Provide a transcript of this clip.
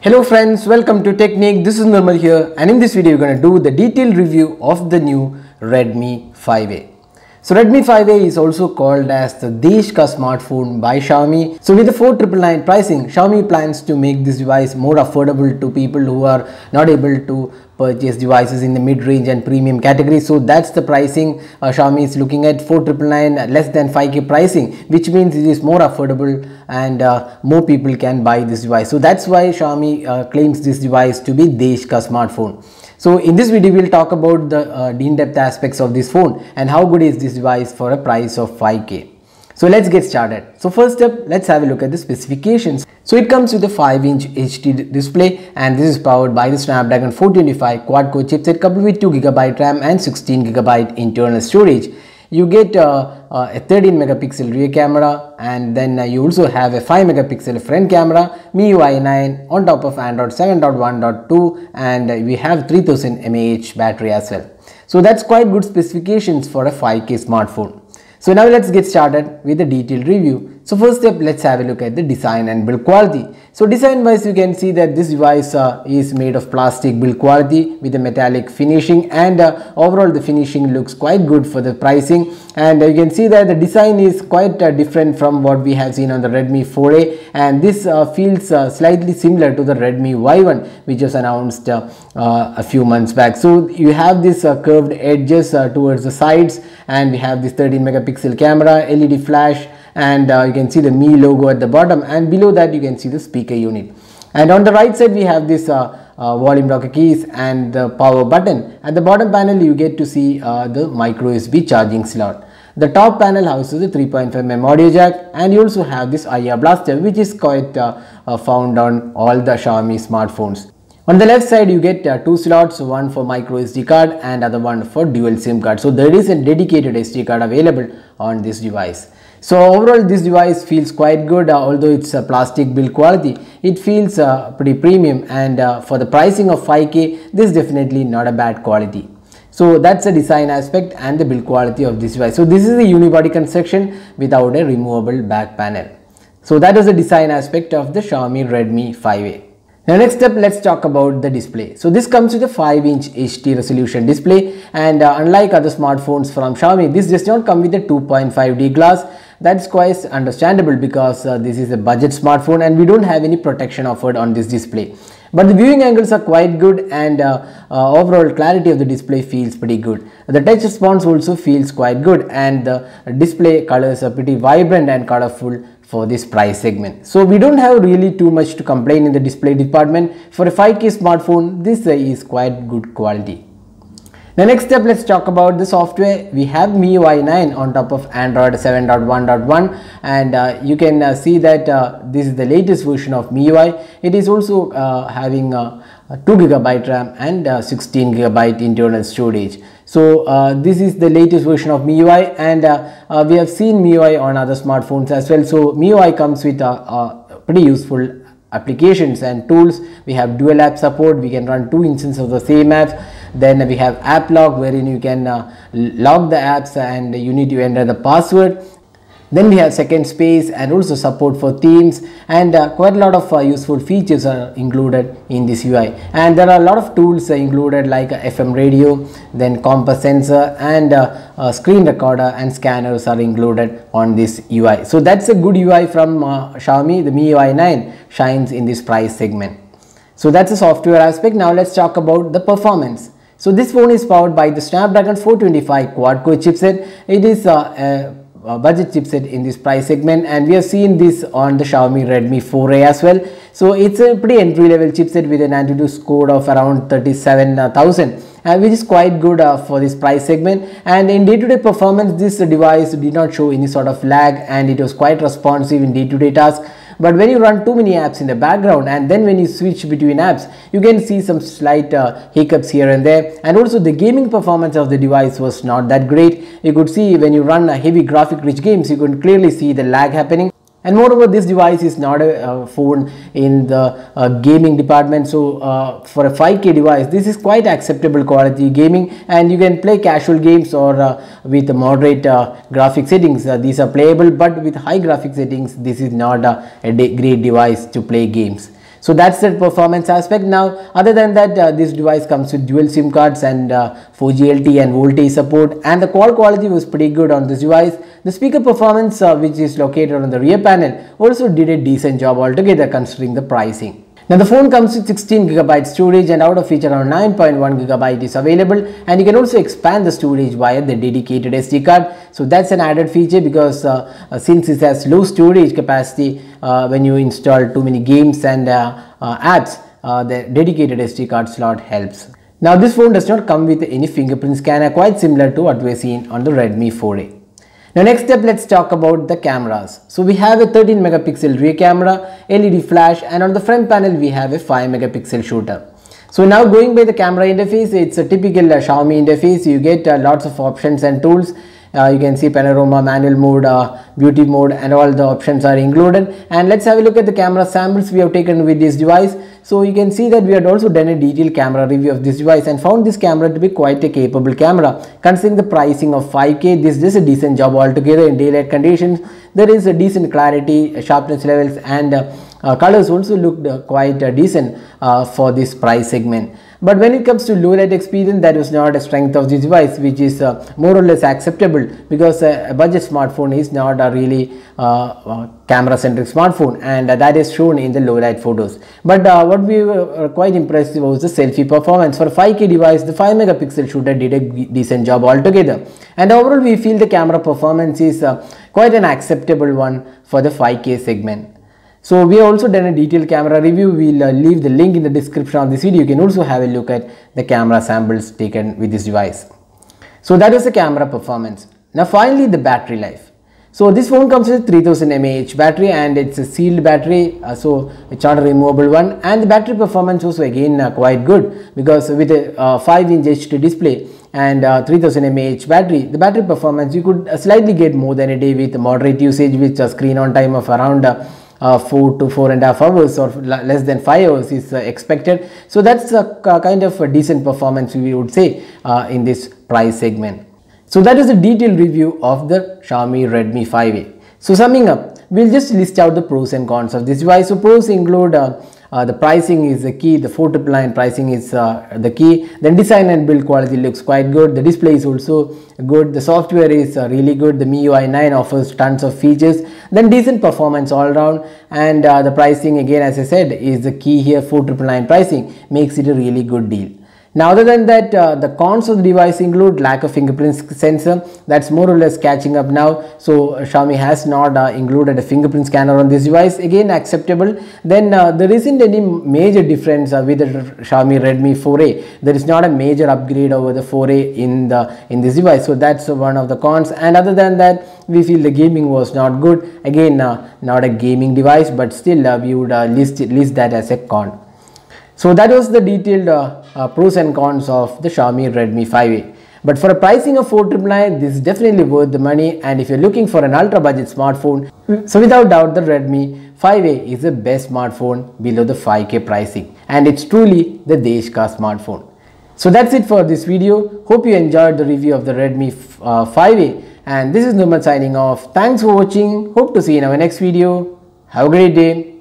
Hello friends, welcome to Technique. This is Normal here, and in this video we're going to do the detailed review of the new Redmi 5A. So Redmi 5A is also called as the Desh Ka smartphone by Xiaomi. So with the 4,999 pricing, Xiaomi plans to make this device more affordable to people who are not able to purchase devices in the mid-range and premium category. So that's the pricing Xiaomi is looking at, 4,999, less than 5k pricing, which means it is more affordable and more people can buy this device. So that's why Xiaomi claims this device to be Desh Ka smartphone. So in this video we will talk about the in-depth aspects of this phone and how good is this device for a price of 5k. So let's get started. So first up, let's have a look at the specifications. So it comes with a 5-inch HD display, and this is powered by the Snapdragon 425 quad-core chipset coupled with 2GB RAM and 16GB internal storage. You get a 13 megapixel rear camera, and then you also have a 5 megapixel front camera, MIUI 9 on top of Android 7.1.2, and we have 3000 mAh battery as well. So that's quite good specifications for a 5k smartphone. So now let's get started with the detailed review. So first up, let's have a look at the design and build quality. So design wise, you can see that this device is made of plastic build quality with a metallic finishing, and overall the finishing looks quite good for the pricing. And you can see that the design is quite different from what we have seen on the Redmi 4A, and this feels slightly similar to the Redmi Y1, which was announced a few months back. So you have this curved edges towards the sides, and we have this 13 megapixel camera, LED flash, and you can see the Mi logo at the bottom, and below that you can see the speaker unit. And on the right side we have this volume rocker keys and the power button. At the bottom panel you get to see the micro USB charging slot. The top panel houses the 3.5mm audio jack, and you also have this IR blaster, which is quite found on all the Xiaomi smartphones. On the left side you get two slots, one for micro SD card and other one for dual SIM card. So there is a dedicated SD card available on this device. So overall this device feels quite good, although it's a plastic build quality. It feels pretty premium, and for the pricing of 5k, this is definitely not a bad quality. So that's the design aspect and the build quality of this device. So this is the unibody construction without a removable back panel. So that is the design aspect of the Xiaomi Redmi 5A. Now next up, let's talk about the display. So this comes with a 5-inch HD resolution display, and unlike other smartphones from Xiaomi, this does not come with a 2.5D glass. That's quite understandable because this is a budget smartphone and we don't have any protection offered on this display. But the viewing angles are quite good, and overall clarity of the display feels pretty good. The touch response also feels quite good, and the display colors are pretty vibrant and colorful for this price segment. So we don't have really too much to complain in the display department. For a 5k smartphone, this is quite good quality. Now next up, let's talk about the software. We have MIUI 9 on top of Android 7.1.1, and you can see that this is the latest version of MIUI. It is also having 2GB RAM and 16GB internal storage. So this is the latest version of MIUI, and we have seen MIUI on other smartphones as well. So MIUI comes with pretty useful applications and tools. We have dual app support. We can run two instances of the same apps. Then we have app lock, wherein you can lock the apps and you need to enter the password. Then we have second space and also support for themes, and quite a lot of useful features are included in this UI. And there are a lot of tools included, like FM radio, then compass sensor, and screen recorder and scanners are included on this UI. So that's a good UI from Xiaomi. The MIUI 9 shines in this price segment. So that's the software aspect. Now let's talk about the performance. So this phone is powered by the Snapdragon 425 quad-core chipset. It is a budget chipset in this price segment, and we have seen this on the Xiaomi Redmi 4A as well. So it's a pretty entry-level chipset with an Antutu score of around 37,000, which is quite good for this price segment. And in day-to-day performance, this device did not show any sort of lag, and it was quite responsive in day-to-day tasks. But when you run too many apps in the background, and then when you switch between apps, you can see some slight hiccups here and there. And also the gaming performance of the device was not that great. You could see when you run heavy graphic rich games, you could clearly see the lag happening. And moreover, this device is not a phone in the gaming department. So for a 5k device, this is quite acceptable quality gaming, and you can play casual games or with moderate graphic settings. These are playable, but with high graphic settings, this is not a great device to play games. So that's the performance aspect. Now other than that, this device comes with dual SIM cards and 4G LTE and voltage support, and the call quality was pretty good on this device. The speaker performance, which is located on the rear panel, also did a decent job altogether considering the pricing. Now the phone comes with 16GB storage, and out of which around 9.1GB is available, and you can also expand the storage via the dedicated SD card. So that's an added feature, because since it has low storage capacity, when you install too many games and apps, the dedicated SD card slot helps. Now this phone does not come with any fingerprint scanner, quite similar to what we have seen on the Redmi 4A. Now next step, let's talk about the cameras. So we have a 13 megapixel rear camera, LED flash, and on the front panel we have a 5 megapixel shooter. So now going by the camera interface, it's a typical Xiaomi interface. You get lots of options and tools. You can see panorama, manual mode, beauty mode, and all the options are included. And let's have a look at the camera samples we have taken with this device. So you can see that we had also done a detailed camera review of this device and found this camera to be quite a capable camera. Considering the pricing of 5K, this is a decent job altogether in daylight conditions. There is a decent clarity, sharpness levels, and colors also looked quite decent for this price segment. But when it comes to low light experience, that was not a strength of this device, which is more or less acceptable, because a budget smartphone is not a really camera centric smartphone, and that is shown in the low light photos. But what we were quite impressed was the selfie performance. For a 5K device, the 5 megapixel shooter did a decent job altogether, and overall we feel the camera performance is quite an acceptable one for the 5K segment. So we have also done a detailed camera review. We'll leave the link in the description of this video. You can also have a look at the camera samples taken with this device. So that was the camera performance. Now finally, the battery life. So this phone comes with 3000 mAh battery, and it's a sealed battery, so it's not a removable one, and the battery performance was again quite good, because with a 5-inch HD display and 3000 mAh battery, the battery performance you could slightly get more than a day with moderate usage, with a screen on time of around 4 to 4.5 hours or less than 5 hours is expected. So that's a kind of a decent performance we would say in this price segment. So that is a detailed review of the Xiaomi Redmi 5A. So summing up, we'll just list out the pros and cons of this device. So pros include the pricing is the key, the 4999 pricing is the key. Then design and build quality looks quite good. The display is also good. The software is really good. The MIUI 9 offers tons of features. Then decent performance all around, and the pricing again, as I said, is the key here. 4999 pricing makes it a really good deal. Now other than that, the cons of the device include lack of fingerprint sensor. That's more or less catching up now. So Xiaomi has not included a fingerprint scanner on this device, again acceptable. Then there isn't any major difference with the Xiaomi Redmi 4A. There is not a major upgrade over the 4A in this device, so that's one of the cons. And other than that, we feel the gaming was not good. Again, not a gaming device, but still we would list that as a con. So that was the detailed pros and cons of the Xiaomi Redmi 5A. But for a pricing of 4999, this is definitely worth the money, and if you're looking for an ultra budget smartphone, so without doubt the Redmi 5A is the best smartphone below the 5K pricing, and it's truly the Desh ka smartphone. So that's it for this video. Hope you enjoyed the review of the Redmi 5A, and this is Nirmal signing off. Thanks for watching. Hope to see you in our next video. Have a great day.